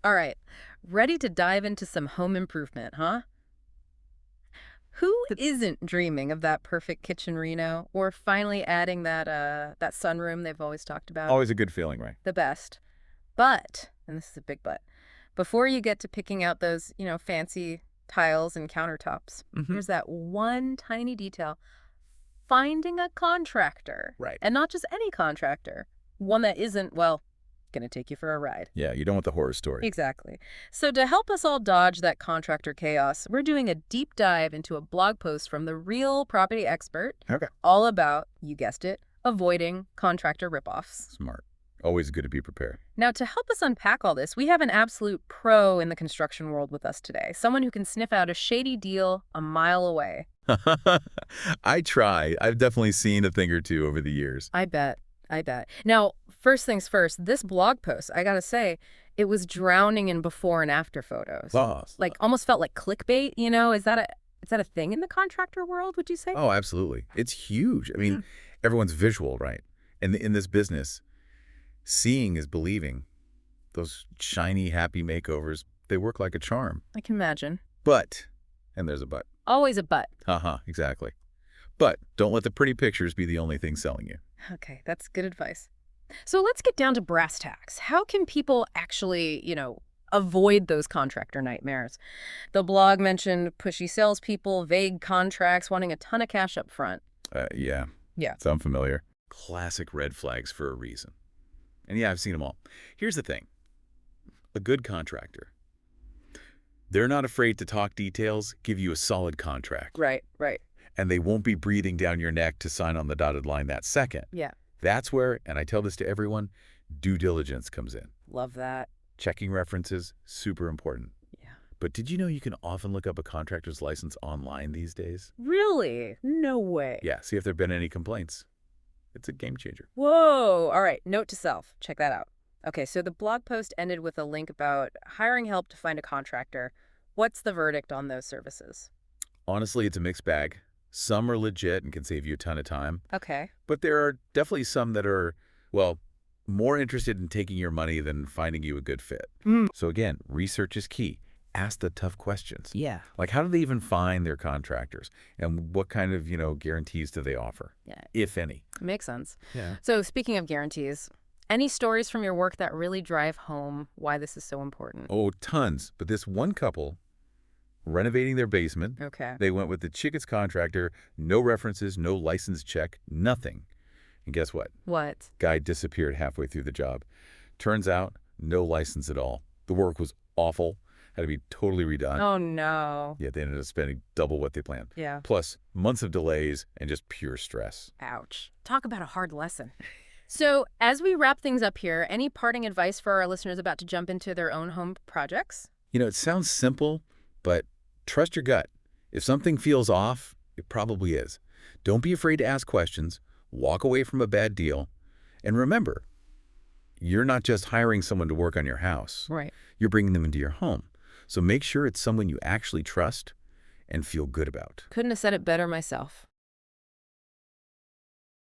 All right, ready to dive into some home improvement, huh? Who isn't dreaming of that perfect kitchen reno or finally adding that sunroom they've always talked about? Always a good feeling, right? The best. But, and this is a big but, before you get to picking out those, fancy tiles and countertops, Hmm. there's that one tiny detail, finding a contractor. Right. And not just any contractor, one that isn't, well, going to take you for a ride. Yeah, you don't want the horror story. Exactly. So, to help us all dodge that contractor chaos, we're doing a deep dive into a blog post from the real property expert, Okay. all about, you guessed it, avoiding contractor ripoffs. Smart. Always good to be prepared. Now, to help us unpack all this, we have an absolute pro in the construction world with us today, someone who can sniff out a shady deal a mile away. I try. I've definitely seen a thing or two over the years. I bet. I bet. Now, first things first, this blog post, I gotta say, it was drowning in before and after photos. Boss. Like almost felt like clickbait, is that a thing in the contractor world, would you say? Oh, absolutely. It's huge. I mean, everyone's visual, right? And in this business, seeing is believing. Those shiny, happy makeovers, they work like a charm. I can imagine. But, and there's a but. Always a but. Exactly. But don't let the pretty pictures be the only thing selling you. Okay, that's good advice. So let's get down to brass tacks. How can people actually, avoid those contractor nightmares? The blog mentioned pushy salespeople, vague contracts, wanting a ton of cash up front. Yeah. Yeah. Sound familiar? Classic red flags for a reason. And yeah, I've seen them all. Here's the thing. A good contractor, they're not afraid to talk details, give you a solid contract. Right, right. And they won't be breathing down your neck to sign on the dotted line that second. Yeah, That's where, and I tell this to everyone, due diligence comes in. love that. Checking references, super important. Yeah. But did you know you can often look up a contractor's license online these days? Really? No way. Yeah, see if there have been any complaints. It's a game changer. Whoa. All right. Note to self. Check that out. Okay, so the blog post ended with a link about hiring help to find a contractor. What's the verdict on those services? Honestly, it's a mixed bag. Some are legit and can save you a ton of time. Okay. But there are definitely some that are, well, more interested in taking your money than finding you a good fit. Mm. So again, research is key. Ask the tough questions. Yeah. Like, how do they even find their contractors? And what kind of, guarantees do they offer, Yeah. if any? Makes sense. Yeah. So speaking of guarantees, any stories from your work that really drive home why this is so important? Oh, tons. But this one couple, renovating their basement, Okay. they went with the cheapest contractor, no references, no license check, nothing. And guess what? What? Guy disappeared halfway through the job. Turns out, no license at all. The work was awful, had to be totally redone. Oh, no. Yeah, they ended up spending double what they planned. Yeah. Plus, months of delays and just pure stress. Ouch. Talk about a hard lesson. So, as we wrap things up here, any parting advice for our listeners about to jump into their own home projects? It sounds simple, but trust your gut. If something feels off, it probably is. Don't be afraid to ask questions, walk away from a bad deal, and remember, you're not just hiring someone to work on your house. Right. You're bringing them into your home. So make sure it's someone you actually trust and feel good about. Couldn't have said it better myself.